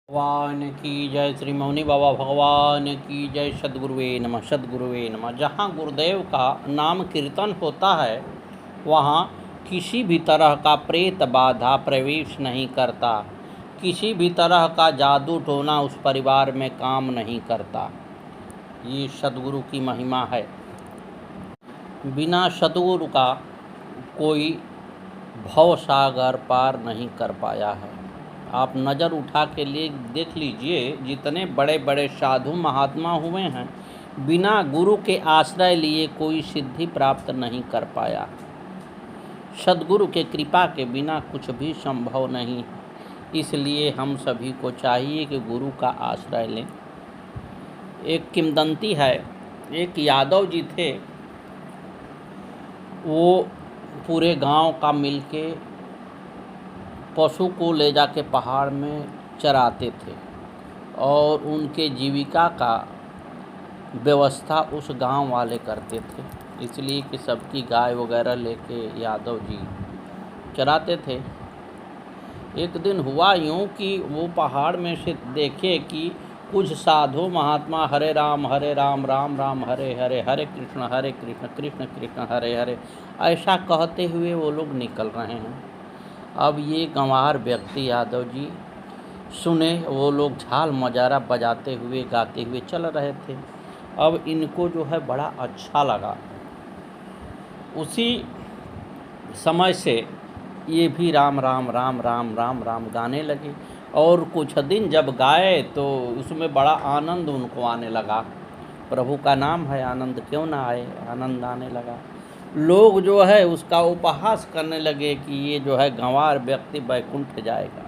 भगवान की जय। श्री मौनी बाबा भगवान की जय। सद्गुरुवे नमः, सद्गुरुवे नमः। जहाँ गुरुदेव का नाम कीर्तन होता है वहाँ किसी भी तरह का प्रेत बाधा प्रवेश नहीं करता, किसी भी तरह का जादू टोना उस परिवार में काम नहीं करता। ये सद्गुरु की महिमा है। बिना सद्गुरु का कोई भव सागर पार नहीं कर पाया है। आप नज़र उठा के लिए देख लीजिए, जितने बड़े बड़े साधु महात्मा हुए हैं, बिना गुरु के आश्रय लिए कोई सिद्धि प्राप्त नहीं कर पाया। सद्गुरु के कृपा के बिना कुछ भी संभव नहीं। इसलिए हम सभी को चाहिए कि गुरु का आश्रय लें। एक किंवदंती है, एक यादव जी थे, वो पूरे गांव का मिलके पशु को ले जाके पहाड़ में चराते थे और उनके जीविका का व्यवस्था उस गांव वाले करते थे। इसलिए कि सबकी गाय वगैरह लेके यादव जी चराते थे। एक दिन हुआ यूँ कि वो पहाड़ में से देखे कि कुछ साधु महात्मा हरे राम राम राम हरे हरे, हरे कृष्ण कृष्ण कृष्ण हरे हरे ऐसा कहते हुए वो लोग निकल रहे हैं। अब ये गंवार व्यक्ति यादव जी सुने, वो लोग झाल मजारा बजाते हुए गाते हुए चल रहे थे। अब इनको जो है बड़ा अच्छा लगा। उसी समय से ये भी राम राम राम राम राम राम गाने लगे और कुछ दिन जब गाए तो उसमें बड़ा आनंद उनको आने लगा। प्रभु का नाम है, आनंद क्यों ना आए, आनंद आने लगा। लोग जो है उसका उपहास करने लगे कि ये जो है गंवार व्यक्ति बैकुंठ जाएगा।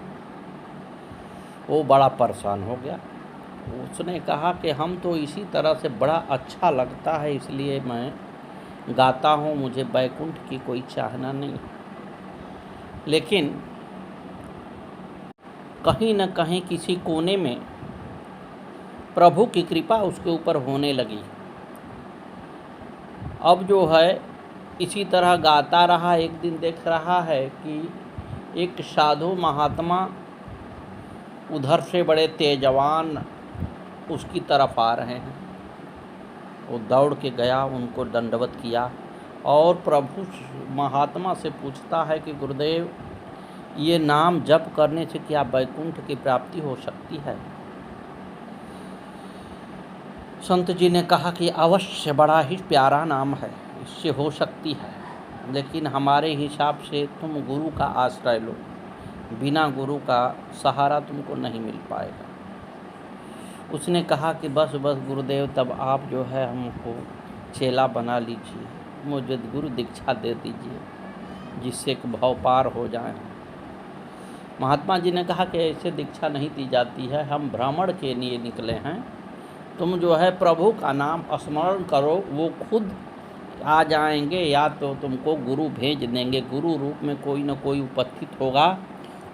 वो बड़ा परेशान हो गया। उसने कहा कि हम तो इसी तरह से बड़ा अच्छा लगता है इसलिए मैं गाता हूँ, मुझे बैकुंठ की कोई चाहना नहीं। लेकिन कहीं न कहीं किसी कोने में प्रभु की कृपा उसके ऊपर होने लगी। अब जो है इसी तरह गाता रहा। एक दिन देख रहा है कि एक साधु महात्मा उधर से बड़े तेजवान उसकी तरफ आ रहे हैं। वो दौड़ के गया, उनको दंडवत किया और प्रभु महात्मा से पूछता है कि गुरुदेव, ये नाम जप करने से क्या बैकुंठ की प्राप्ति हो सकती है? संत जी ने कहा कि अवश्य, बड़ा ही प्यारा नाम है, इससे हो सकती है, लेकिन हमारे हिसाब से तुम गुरु का आश्रय लो। बिना गुरु का सहारा तुमको नहीं मिल पाएगा। उसने कहा कि बस बस गुरुदेव, तब आप जो है हमको चेला बना लीजिए, मुझे गुरु दीक्षा दे दीजिए जिससे कि भव पार हो जाए। महात्मा जी ने कहा कि ऐसे दीक्षा नहीं दी जाती है, हम भ्रमण के लिए निकले हैं। तुम जो है प्रभु का नाम स्मरण करो, वो खुद आ जाएंगे या तो तुमको गुरु भेज देंगे। गुरु रूप में कोई न कोई उपस्थित होगा,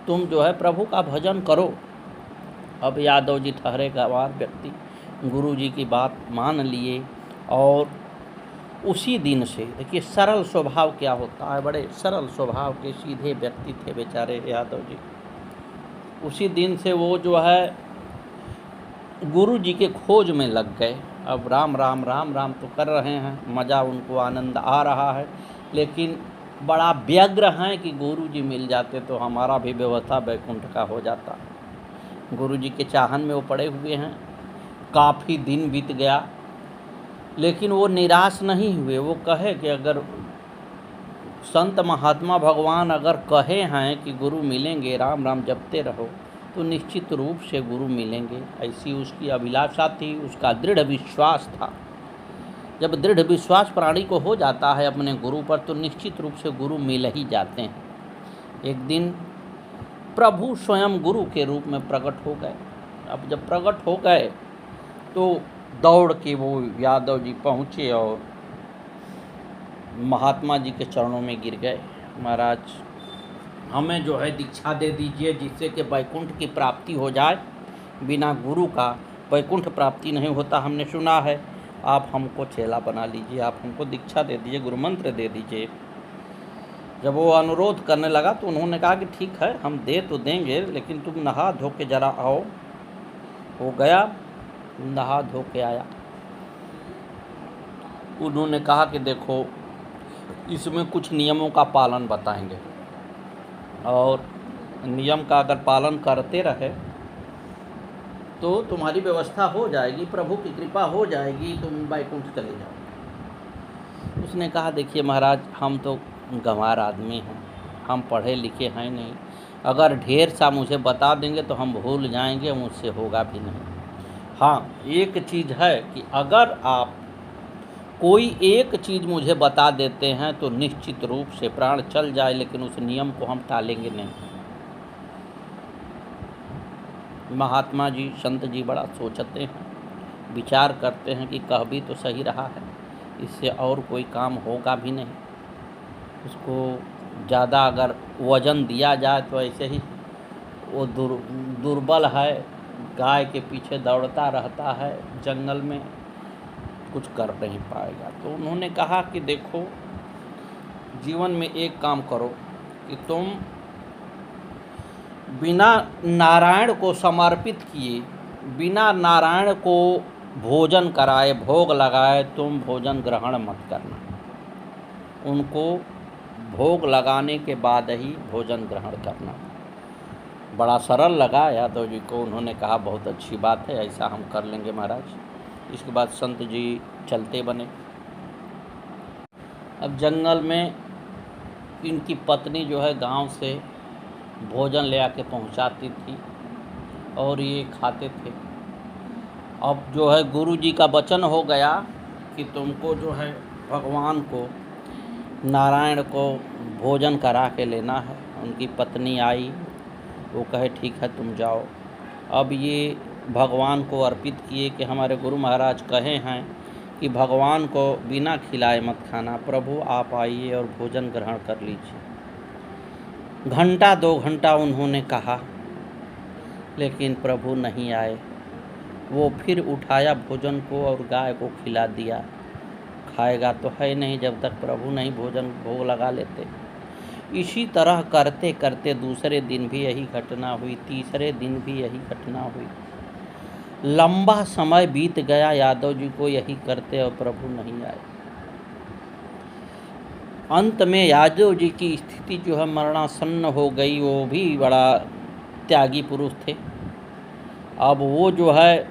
तुम जो है प्रभु का भजन करो। अब यादव जी ठहरे गंवार व्यक्ति गुरु जी की बात मान लिए और उसी दिन से देखिए सरल स्वभाव क्या होता है, बड़े सरल स्वभाव के सीधे व्यक्ति थे बेचारे यादव जी। उसी दिन से वो जो है गुरु जी के खोज में लग गए। अब राम राम राम राम तो कर रहे हैं, मज़ा उनको आनंद आ रहा है, लेकिन बड़ा व्यग्र हैं कि गुरु जी मिल जाते तो हमारा भी व्यवस्था बैकुंठ का हो जाता। गुरु जी के चाहन में वो पड़े हुए हैं। काफ़ी दिन बीत गया लेकिन वो निराश नहीं हुए। वो कहे कि अगर संत महात्मा भगवान अगर कहे हैं कि गुरु मिलेंगे, राम राम जपते रहो, तो निश्चित रूप से गुरु मिलेंगे। ऐसी उसकी अभिलाषा थी, उसका दृढ़ विश्वास था। जब दृढ़ विश्वास प्राणी को हो जाता है अपने गुरु पर तो निश्चित रूप से गुरु मिल ही जाते हैं। एक दिन प्रभु स्वयं गुरु के रूप में प्रकट हो गए। अब जब प्रकट हो गए तो दौड़ के वो यादव जी पहुँचे और महात्मा जी के चरणों में गिर गए। महाराज, हमें जो है दीक्षा दे दीजिए जिससे कि बैकुंठ की प्राप्ति हो जाए। बिना गुरु का बैकुंठ प्राप्ति नहीं होता, हमने सुना है। आप हमको चेला बना लीजिए, आप हमको दीक्षा दे दीजिए, गुरु मंत्र दे दीजिए। जब वो अनुरोध करने लगा तो उन्होंने कहा कि ठीक है, हम दे तो देंगे, लेकिन तुम नहा धो के जरा आओ वो गया, नहा धो के आया। उन्होंने कहा कि देखो, इसमें कुछ नियमों का पालन बताएंगे, और नियम का अगर पालन करते रहे तो तुम्हारी व्यवस्था हो जाएगी, प्रभु की कृपा हो जाएगी, तुम बैकुंठ चले जाओ। उसने कहा देखिए महाराज, हम तो गंवार आदमी हैं, हम पढ़े लिखे हैं नहीं, अगर ढेर सा मुझे बता देंगे तो हम भूल जाएंगे, मुझसे होगा भी नहीं। हाँ, एक चीज़ है कि अगर आप कोई एक चीज़ मुझे बता देते हैं तो निश्चित रूप से प्राण चल जाए, लेकिन उस नियम को हम टालेंगे नहीं। महात्मा जी, संत जी बड़ा सोचते हैं, विचार करते हैं कि कह भी तो सही रहा है, इससे और कोई काम होगा भी नहीं। उसको ज़्यादा अगर वजन दिया जाए तो ऐसे ही वो दुर्बल है, गाय के पीछे दौड़ता रहता है जंगल में, कुछ कर नहीं पाएगा। तो उन्होंने कहा कि देखो, जीवन में एक काम करो कि तुम बिना नारायण को समर्पित किए, बिना नारायण को भोजन कराए, भोग लगाए, तुम भोजन ग्रहण मत करना। उनको भोग लगाने के बाद ही भोजन ग्रहण करना। बड़ा सरल लगा यादव जी को। उन्होंने कहा बहुत अच्छी बात है, ऐसा हम कर लेंगे महाराज। इसके बाद संत जी चलते बने। अब जंगल में इनकी पत्नी जो है गांव से भोजन ले आके पहुंचाती थी और ये खाते थे। अब जो है गुरु जी का वचन हो गया कि तुमको जो है भगवान को, नारायण को भोजन करा के लेना है। उनकी पत्नी आई, वो कहे ठीक है तुम जाओ। अब ये भगवान को अर्पित किए कि हमारे गुरु महाराज कहे हैं कि भगवान को बिना खिलाए मत खाना, प्रभु आप आइए और भोजन ग्रहण कर लीजिए। घंटा 2 घंटा उन्होंने कहा, लेकिन प्रभु नहीं आए। वो फिर उठाया भोजन को और गाय को खिला दिया। खाएगा तो है नहीं जब तक प्रभु नहीं भोजन भोग लगा लेते। इसी तरह करते करते दूसरे दिन भी यही घटना हुई, तीसरे दिन भी यही घटना हुई। लंबा समय बीत गया यादव जी को यही करते और प्रभु नहीं आए। अंत में यादव जी की स्थिति जो है मरणासन्न हो गई। वो भी बड़ा त्यागी पुरुष थे। अब वो जो है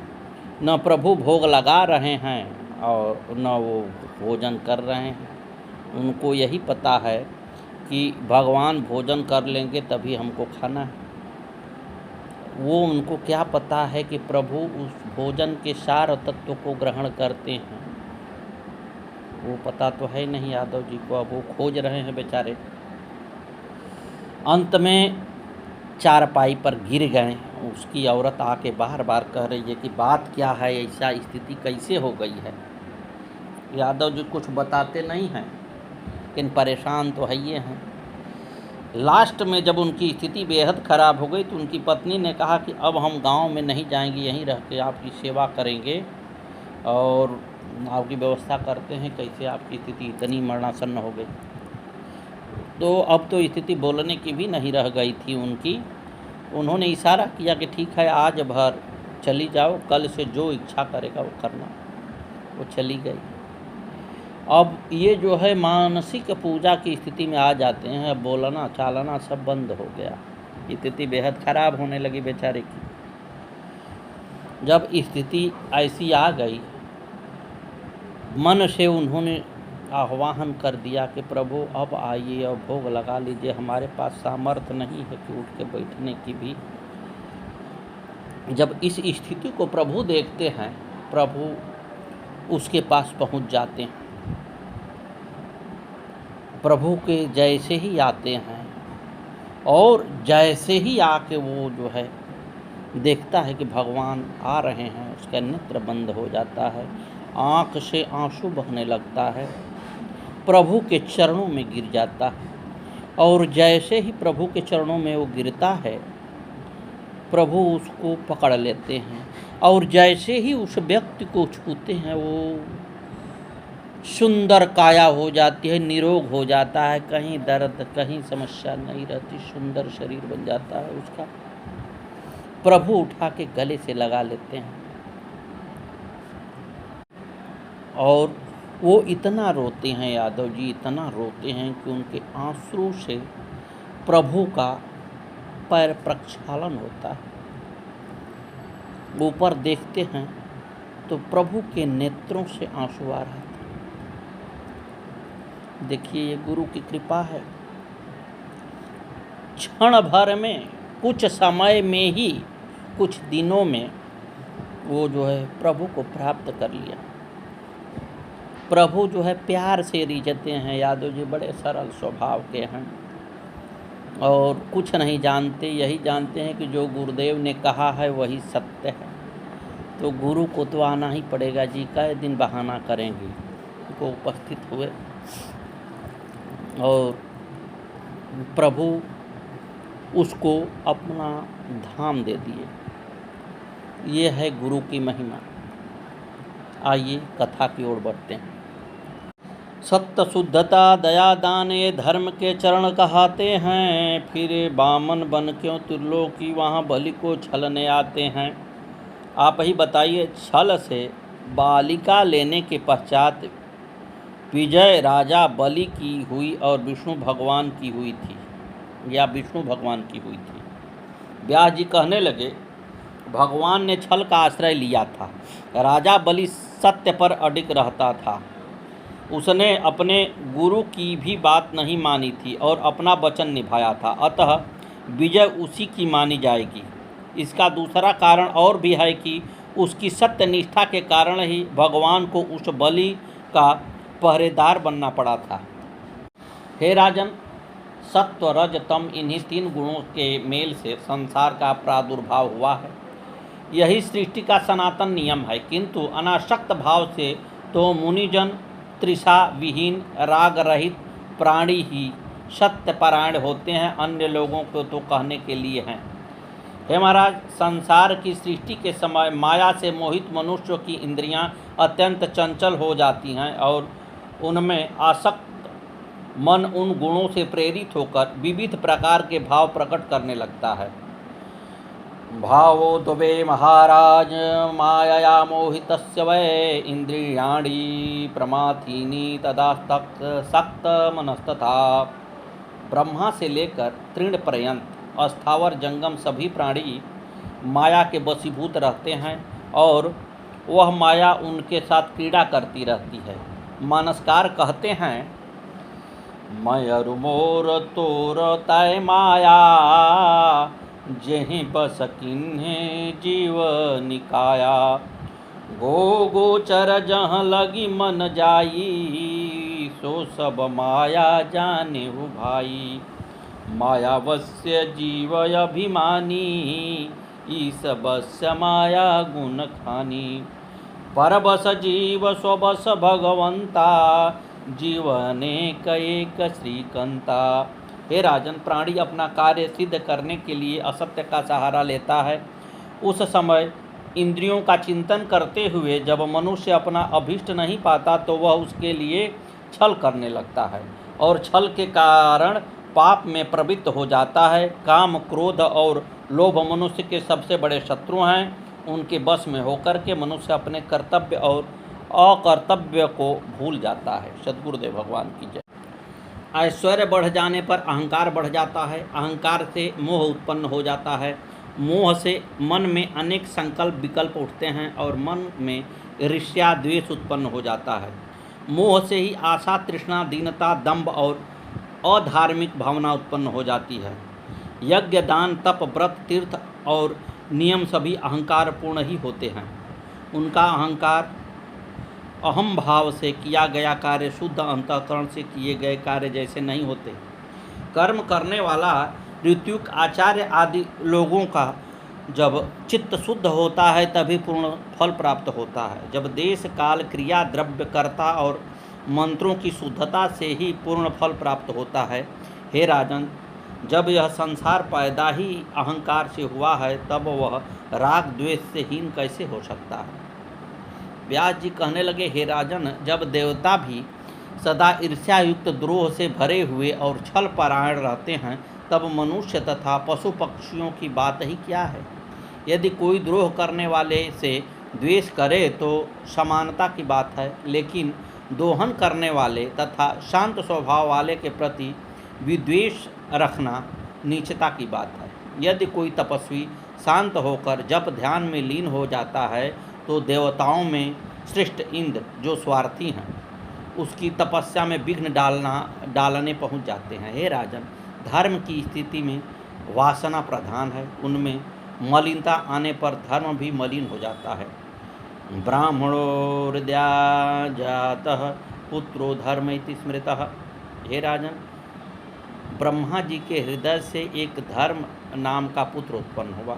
न प्रभु भोग लगा रहे हैं और न वो भोजन कर रहे हैं। उनको यही पता है कि भगवान भोजन कर लेंगे तभी हमको खाना है। वो उनको क्या पता है कि प्रभु उस भोजन के सार तत्व को ग्रहण करते हैं, वो पता तो है नहीं यादव जी को। अब वो खोज रहे हैं बेचारे। अंत में चारपाई पर गिर गए। उसकी औरत आके बार बार कह रही है कि बात क्या है, ऐसा स्थिति कैसे हो गई है। यादव जी कुछ बताते नहीं हैं, लेकिन परेशान तो है ये हैं। लास्ट में जब उनकी स्थिति बेहद ख़राब हो गई तो उनकी पत्नी ने कहा कि अब हम गांव में नहीं जाएंगे, यहीं रह के आपकी सेवा करेंगे और आपकी व्यवस्था करते हैं। कैसे आपकी स्थिति इतनी मरणासन्न हो गई। तो अब तो स्थिति बोलने की भी नहीं रह गई थी उनकी। उन्होंने इशारा किया कि ठीक है आज भर चली जाओ, कल से जो इच्छा करेगा वो करना। वो चली गई। अब ये जो है मानसिक पूजा की स्थिति में आ जाते हैं। अब बोलना चालना सब बंद हो गया। स्थिति बेहद ख़राब होने लगी बेचारे की। जब स्थिति ऐसी आ गई, मन से उन्होंने आह्वान कर दिया कि प्रभु अब आइए और भोग लगा लीजिए। हमारे पास सामर्थ्य नहीं है कि उठ के बैठने की भी। जब इस स्थिति को प्रभु देखते हैं, प्रभु उसके पास पहुंच जाते हैं। प्रभु के जैसे ही आते हैं और जैसे ही आके वो जो है देखता है कि भगवान आ रहे हैं, उसका नेत्र बंद हो जाता है, आँख से आंसू बहने लगता है, प्रभु के चरणों में गिर जाता है। और जैसे ही प्रभु के चरणों में वो गिरता है, प्रभु उसको पकड़ लेते हैं और जैसे ही उस व्यक्ति को छूते हैं, वो सुंदर काया हो जाती है, निरोग हो जाता है, कहीं दर्द कहीं समस्या नहीं रहती, सुंदर शरीर बन जाता है उसका। प्रभु उठा के गले से लगा लेते हैं और वो इतना रोते हैं, यादव जी इतना रोते हैं कि उनके आंसू से प्रभु का पैर प्रक्षालन होता है। ऊपर देखते हैं तो प्रभु के नेत्रों से आंसू आ रहा था। देखिए ये गुरु की कृपा है। क्षण भर में, कुछ समय में ही, कुछ दिनों में वो जो है प्रभु को प्राप्त कर लिया। प्रभु जो है प्यार से रिझते हैं। यादव जी बड़े सरल स्वभाव के हैं और कुछ नहीं जानते, यही जानते हैं कि जो गुरुदेव ने कहा है वही सत्य है। तो गुरु को तो आना ही पड़ेगा जी, कई दिन बहाना करेंगे। को उपस्थित हुए और प्रभु उसको अपना धाम दे दिए। ये है गुरु की महिमा। आइए कथा की ओर बढ़ते हैं। सत्य शुद्धता दया दाने धर्म के चरण कहाते हैं, फिर बामन बन क्यों त्रिलोकी वहाँ बलि को छलने आते हैं। आप ही बताइए, छल से बालिका लेने के पश्चात विजय राजा बलि की हुई और विष्णु भगवान की हुई थी, या विष्णु भगवान की हुई थी। व्यास जी कहने लगे, भगवान ने छल का आश्रय लिया था। राजा बलि सत्य पर अडिग रहता था। उसने अपने गुरु की भी बात नहीं मानी थी और अपना वचन निभाया था, अतः विजय उसी की मानी जाएगी। इसका दूसरा कारण और भी है कि उसकी सत्य निष्ठा के कारण ही भगवान को उस बलि का पहरेदार बनना पड़ा था। हे राजन, सत्व रज तम इन्हीं 3 गुणों के मेल से संसार का प्रादुर्भाव हुआ है। यही सृष्टि का सनातन नियम है, किंतु अनासक्त भाव से तो मुनिजन तृषा विहीन राग रहित प्राणी ही सत्य परायण होते हैं। अन्य लोगों को तो कहने के लिए हैं। हे महाराज, संसार की सृष्टि के समय माया से मोहित मनुष्य की इंद्रियां अत्यंत चंचल हो जाती हैं और उनमें आसक्त मन उन गुणों से प्रेरित होकर विविध प्रकार के भाव प्रकट करने लगता है। भावो द्वे महाराज मायया मोहितस्य वै इंद्रियाणि प्रमाथीनि तदा सक्त मनस्तथा। ब्रह्मा से लेकर तृण पर्यंत अस्थावर जंगम सभी प्राणी माया के वशीभूत रहते हैं और वह माया उनके साथ क्रीड़ा करती रहती है। मानसकार कहते हैं, मयर मोर तोर तय माया जेहि बस किन्हे जीव निकाया। गो गोचर जहाँ लगी मन जाई सो सब माया जाने हो भाई। मायावस्य जीव अभिमानी ईस बस्य माया गुण खानी। परबस जीव स्वबस भगवंता जीवने एक श्रीकंता। हे राजन, प्राणी अपना कार्य सिद्ध करने के लिए असत्य का सहारा लेता है। उस समय इंद्रियों का चिंतन करते हुए जब मनुष्य अपना अभीष्ट नहीं पाता तो वह उसके लिए छल करने लगता है और छल के कारण पाप में प्रवृत्त हो जाता है। काम, क्रोध और लोभ मनुष्य के सबसे बड़े शत्रु हैं। उनके वश में होकर के मनुष्य अपने कर्तव्य और अकर्तव्य को भूल जाता है। सद्गुरुदेव भगवान की जय। ऐश्वर्य बढ़ जाने पर अहंकार बढ़ जाता है। अहंकार से मोह उत्पन्न हो जाता है। मोह से मन में अनेक संकल्प विकल्प उठते हैं और मन में ईर्ष्या द्वेष उत्पन्न हो जाता है। मोह से ही आशा, तृष्णा, दीनता, दंभ और अधार्मिक भावना उत्पन्न हो जाती है। यज्ञ, दान, तप, व्रत, तीर्थ और नियम सभी अहंकार पूर्ण ही होते हैं। उनका अहंकार अहम भाव से किया गया कार्य शुद्ध अंतःकरण से किए गए कार्य जैसे नहीं होते। कर्म करने वाला ऋत्विक, आचार्य आदि लोगों का जब चित्त शुद्ध होता है तभी पूर्ण फल प्राप्त होता है। जब देश, काल, क्रिया, द्रव्य, कर्ता और मंत्रों की शुद्धता से ही पूर्ण फल प्राप्त होता है। हे राजन, जब यह संसार पैदा ही अहंकार से हुआ है तब वह राग द्वेष से हीन कैसे हो सकता है। व्यास जी कहने लगे, हे राजन, जब देवता भी सदा ईर्ष्यायुक्त द्रोह से भरे हुए और छल परायण रहते हैं तब मनुष्य तथा पशु पक्षियों की बात ही क्या है। यदि कोई द्रोह करने वाले से द्वेष करे तो समानता की बात है, लेकिन दोहन करने वाले तथा शांत स्वभाव वाले के प्रति विद्वेष रखना नीचता की बात है। यदि कोई तपस्वी शांत होकर जब ध्यान में लीन हो जाता है तो देवताओं में श्रेष्ठ इंद्र जो स्वार्थी हैं उसकी तपस्या में विघ्न डालने पहुंच जाते हैं। हे राजन, धर्म की स्थिति में वासना प्रधान है, उनमें मलिनता आने पर धर्म भी मलिन हो जाता है। ब्राह्मणो हृदयाजातः पुत्रो धर्म इति स्मृतः। हे राजन, ब्रह्मा जी के हृदय से एक धर्म नाम का पुत्र उत्पन्न हुआ।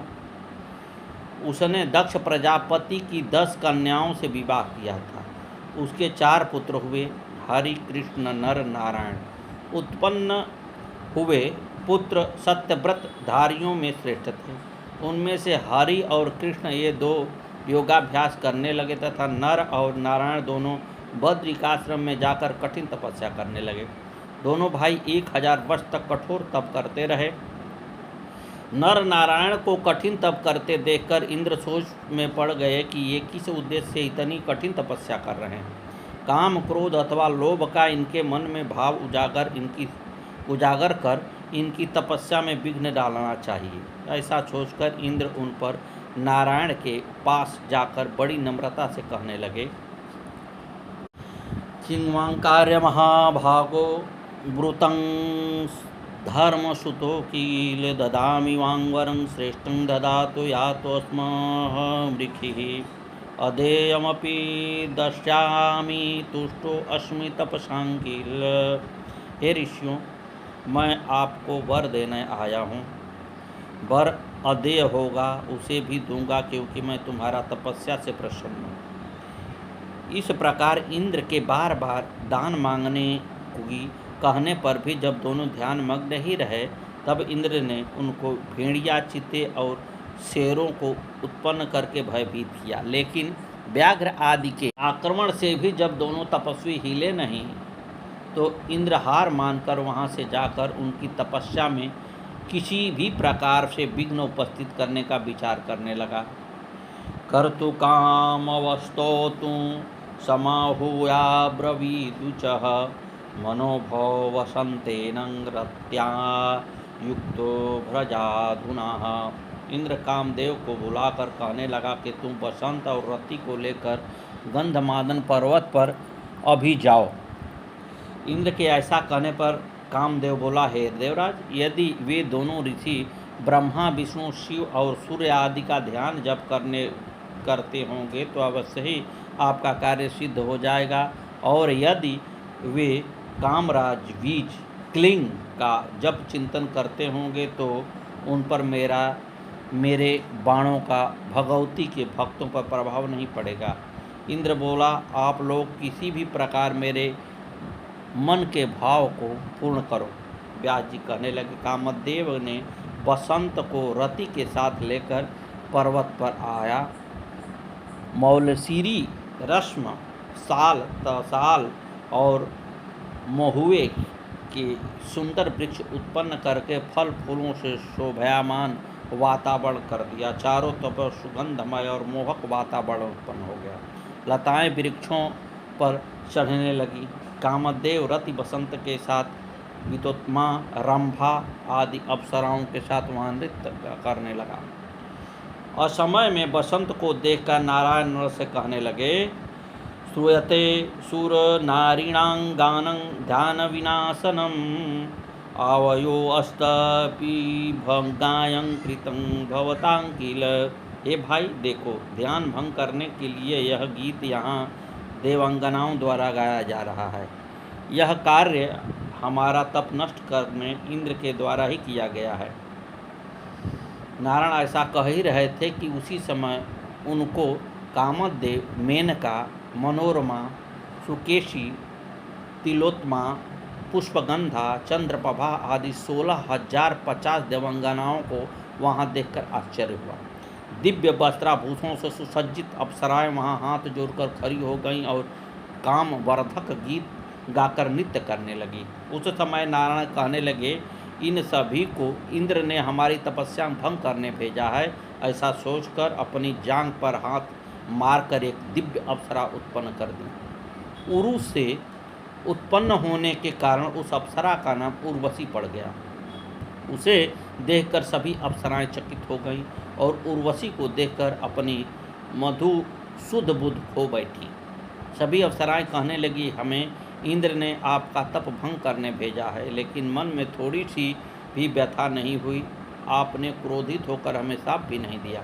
उसने दक्ष प्रजापति की 10 कन्याओं से विवाह किया था। उसके 4 पुत्र हुए, हरि, कृष्ण, नर, नारायण। उत्पन्न हुए पुत्र सत्यव्रत धारियों में श्रेष्ठ थे। उनमें से हरि और कृष्ण ये 2 योगाभ्यास करने लगे तथा नर और नारायण दोनों बद्रिकाश्रम में जाकर कठिन तपस्या करने लगे। दोनों भाई 1000 वर्ष तक कठोर तप करते रहे। नर नारायण को कठिन तप करते देखकर इंद्र सोच में पड़ गए कि ये किस उद्देश्य से इतनी कठिन तपस्या कर रहे हैं। काम, क्रोध अथवा लोभ का इनके मन में भाव उजागर कर इनकी तपस्या में विघ्न डालना चाहिए। ऐसा सोचकर इंद्र उन पर नारायण के पास जाकर बड़ी नम्रता से कहने लगे, किंवांकार्य महाभागो ब्रूतं धर्मसुतो किल ददामि वांगवरं श्रेष्ठं ददातु यातोऽस्मृखिः अधेयमपि दर्शयामि तुष्टो अस्मि तपसां किल। हे ऋषियों, मैं आपको वर देने आया हूँ। वर अधेय होगा उसे भी दूंगा, क्योंकि मैं तुम्हारा तपस्या से प्रसन्न हूँ। इस प्रकार इंद्र के बार बार दान मांगने की कहने पर भी जब दोनों ध्यान मग्न ही रहे, तब इंद्र ने उनको भेड़िया, चीते और शेरों को उत्पन्न करके भयभीत किया। लेकिन व्याघ्र आदि के आक्रमण से भी जब दोनों तपस्वी हिले नहीं, तो इंद्र हार मानकर वहां से जाकर उनकी तपस्या में किसी भी प्रकार से विघ्न उपस्थित करने का विचार करने लगा। कर्तु कामवस्तोतु समाहूया ब्रवीदुचः मनोभव वसंतेन रत्या युक्तो भ्रजाधुना। इंद्र कामदेव को बुलाकर कहने लगा कि तुम बसंत और रति को लेकर गंधमादन पर्वत पर अभी जाओ। इंद्र के ऐसा कहने पर कामदेव बोला, हे देवराज, यदि वे दोनों ऋषि ब्रह्मा, विष्णु, शिव और सूर्य आदि का ध्यान जप करते होंगे तो अवश्य ही आपका कार्य सिद्ध हो जाएगा, और यदि वे कामराज बीज क्लिंग का जब चिंतन करते होंगे तो उन पर मेरे बाणों का भगवती के भक्तों पर प्रभाव नहीं पड़ेगा। इंद्र बोला, आप लोग किसी भी प्रकार मेरे मन के भाव को पूर्ण करो। व्यास जी कहने लगे, कामदेव ने बसंत को रति के साथ लेकर पर्वत पर आया। मौलसीरी, रश्म, साल, तसाल और महुए के सुंदर वृक्ष उत्पन्न करके फल फूलों से शोभायमान वातावरण कर दिया। चारों तरफ सुगंधमय और मोहक वातावरण उत्पन्न हो गया। लताएं वृक्षों पर चढ़ने लगी। कामदेव रति बसंत के साथ वितोत्मा, रंभा आदि अप्सराओं के साथ वहाँ नृत्य करने लगा। असमय में बसंत को देखकर नारायण नर से कहने लगे, श्रूयते सुर नारीणां गानं ध्यान विनाशनम आवयो अस्तपि भंगायं कृतं भवतां किल। हे भाई, देखो, ध्यान भंग करने के लिए यह गीत यहाँ देवांगनाओं द्वारा गाया जा रहा है। यह कार्य हमारा तप नष्ट करने इंद्र के द्वारा ही किया गया है। नारायण ऐसा कह ही रहे थे कि उसी समय उनको कामदेव, मेनका, मनोरमा, सुकेशी, तिलोत्मा, पुष्पगंधा, चंद्रप्रभा आदि 16,050 देवांगनाओं को वहाँ देखकर आश्चर्य हुआ। दिव्य वस्त्राभूषणों से सुसज्जित अप्सराएं वहाँ हाथ जोड़कर खड़ी हो गईं और कामवर्धक गीत गाकर नृत्य करने लगी। उस समय नारायण कहने लगे, इन सभी को इंद्र ने हमारी तपस्या भंग करने भेजा है। ऐसा सोचकर अपनी जांघ पर हाथ मारकर एक दिव्य अप्सरा उत्पन्न कर दी। उरु से उत्पन्न होने के कारण उस अप्सरा का नाम उर्वशी पड़ गया। उसे देखकर सभी अप्सराएं चकित हो गईं और उर्वशी को देखकर अपनी मधु शुद्ध बुद्ध खो बैठी। सभी अप्सराएं कहने लगी, हमें इंद्र ने आपका तप भंग करने भेजा है, लेकिन मन में थोड़ी सी भी व्यथा नहीं हुई। आपने क्रोधित होकर हमें शाप भी नहीं दिया।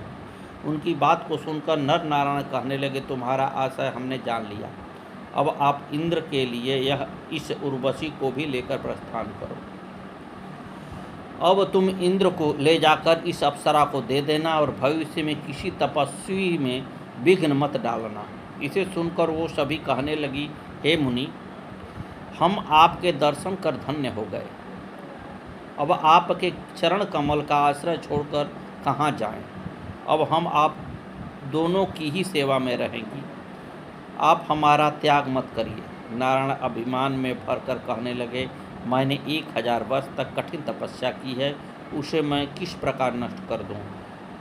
उनकी बात को सुनकर नर नारायण कहने लगे, तुम्हारा आशय हमने जान लिया। अब आप इंद्र के लिए इस उर्वशी को भी लेकर प्रस्थान करो। अब तुम इंद्र को ले जाकर इस अप्सरा को दे देना और भविष्य में किसी तपस्वी में विघ्न मत डालना। इसे सुनकर वो सभी कहने लगी, हे मुनि, हम आपके दर्शन कर धन्य हो गए। अब आपके चरण कमल का आश्रय छोड़कर कहाँ जाएं? अब हम आप दोनों की ही सेवा में रहेंगी। आप हमारा त्याग मत करिए। नारायण अभिमान में भरकर कहने लगे, मैंने 1000 वर्ष तक कठिन तपस्या की है, उसे मैं किस प्रकार नष्ट कर दूं?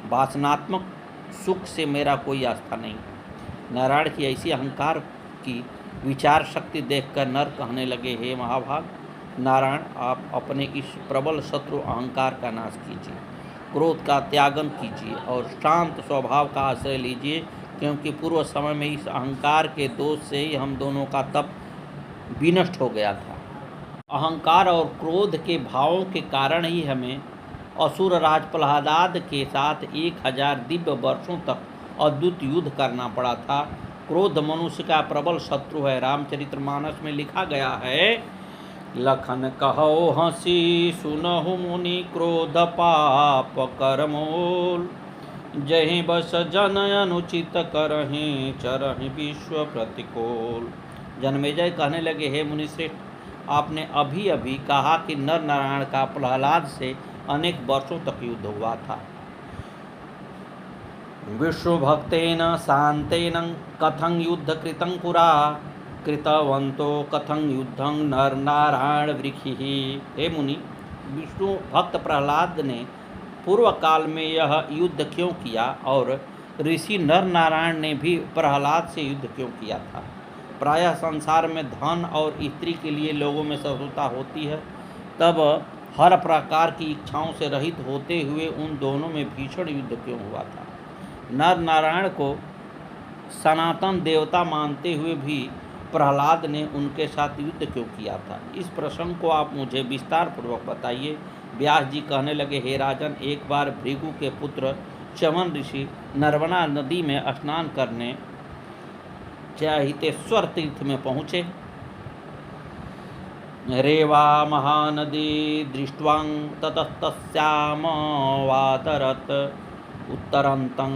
वासनात्मक सुख से मेरा कोई आस्था नहीं। नारायण की ऐसी अहंकार की विचार शक्ति देखकर नर कहने लगे, हे महाभाग नारायण, आप अपने इस प्रबल शत्रु अहंकार का नाश कीजिए, क्रोध का त्यागन कीजिए और शांत स्वभाव का आश्रय लीजिए, क्योंकि पूर्व समय में इस अहंकार के दोष से ही हम दोनों का तप विनष्ट हो गया था। अहंकार और क्रोध के भावों के कारण ही हमें असुर राज प्रहलाद के साथ 1000 दिव्य वर्षों तक अद्भुत युद्ध करना पड़ा था। क्रोध मनुष्य का प्रबल शत्रु है। रामचरितमानस में लिखा गया है, लखन कहो हंसी सुनहु मुनि क्रोध पाप करमोल, जहि बस जन अनुचित करहि चरहि विश्व प्रतिकूल। जन्मेजय कहने लगे, हे मुनि श्रेष्ठ, आपने अभी अभी कहा कि नर नारायण का प्रहलाद से अनेक वर्षों तक युद्ध हुआ था। विष्णु भक्तेन शांतेन कथं युद्ध कृतं पुरा, कृतवंतो कथं युद्धं नर नारायण वृखिः। हे मुनि, विष्णु भक्त प्रहलाद ने पूर्व काल में यह युद्ध क्यों किया और ऋषि नर नारायण ने भी प्रहलाद से युद्ध क्यों किया था? प्रायः संसार में धन और स्त्री के लिए लोगों में शत्रुता होती है, तब हर प्रकार की इच्छाओं से रहित होते हुए उन दोनों में भीषण युद्ध क्यों हुआ था? नर नारायण को सनातन देवता मानते हुए भी प्रहलाद ने उनके साथ युद्ध क्यों किया था? इस प्रश्न को आप मुझे विस्तार पूर्वक बताइए। व्यास जी कहने लगे, हे राजन, एक बार भृगु के पुत्र च्यवन ऋषि नर्मदा नदी में स्नान करने चाहितेश्वर तीर्थ में पहुँचे। रेवा महानदी दृष्ट्वां ततस्तस्याम वातरत, उत्तरंतं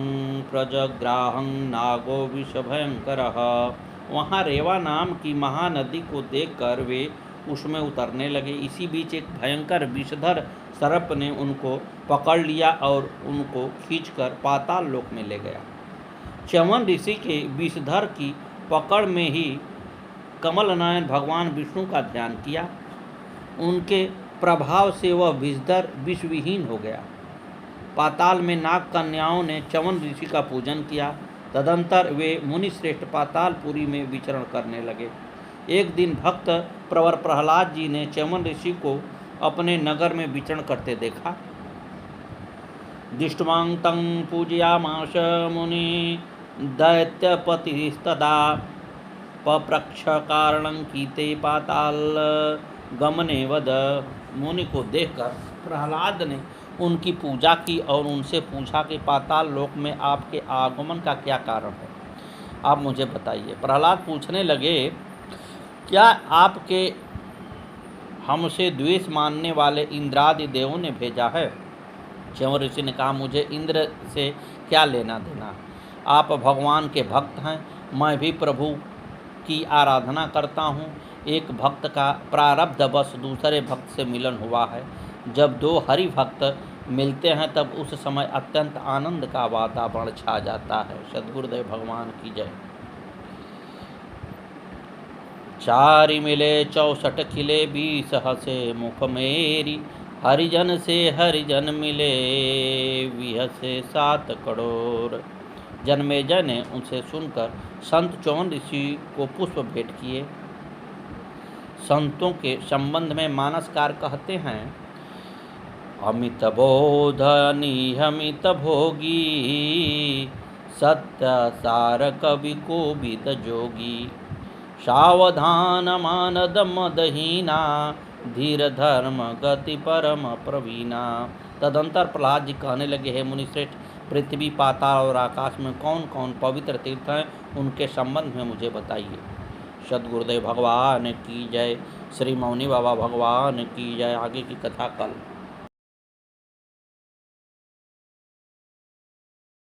प्रजग्राहं नागो विषभयंकरः। वहाँ रेवा नाम की महानदी को देखकर वे उसमें उतरने लगे। इसी बीच एक भयंकर विषधर सर्प ने उनको पकड़ लिया और उनको खींचकर पाताल लोक में ले गया। च्यवन ऋषि के विषधर की पकड़ में ही कमल नयन भगवान विष्णु का ध्यान किया। उनके प्रभाव से वह विषधर विषविहीन हो गया। पाताल में नाग कन्याओं ने च्यवन ऋषि का पूजन किया। तदंतर वे मुनिश्रेष्ठ पातालपुरी में विचरण करने लगे। एक दिन भक्त प्रवर प्रहलाद जी ने च्यवन ऋषि को अपने नगर में विचरण करते देखा। दृष्ट्वां तं पूजयामास मुनि दैत्यपतिस्तदा, पप्रक्ष कारणं कीते पाताल गमने वद। मुनि को देखकर प्रहलाद ने उनकी पूजा की और उनसे पूछा कि पाताल लोक में आपके आगमन का क्या कारण है, आप मुझे बताइए। प्रहलाद पूछने लगे, क्या आपके हमसे द्वेष मानने वाले इंद्रादि देवों ने भेजा है? च्यवन ऋषि ने कहा, मुझे इंद्र से क्या लेना देना, आप भगवान के भक्त हैं, मैं भी प्रभु की आराधना करता हूँ। एक भक्त का प्रारब्धवश दूसरे भक्त से मिलन हुआ है। जब दो हरि भक्त मिलते हैं तब उस समय अत्यंत आनंद का वातावरण छा जाता है। सद्गुरुदेव भगवान की जय। चारि मिले 64 खिले 20 हसे मुख मेरी, हरिजन से हरिजन मिले, विहसे 7 करोड़। जन्मेजय ने उनसे सुनकर संत चौन ऋषि को पुष्प भेंट किए। संतों के संबंध में मानसकार कहते हैं, अमित बोधनी अमित भोगी, सत्य सार कवि को विद जोगी। सावधान मानद मदहीना, धीर धर्म गति परम प्रवीणा। तदंतर प्रहलाद जी कहने लगे, हे मुनिश्रेष्ठ, पृथ्वी पाताल और आकाश में कौन कौन पवित्र तीर्थ हैं, उनके संबंध में मुझे बताइए। सद्गुरुदेव भगवान की जय। श्री मौनी बाबा भगवान की जय। आगे की कथा कल।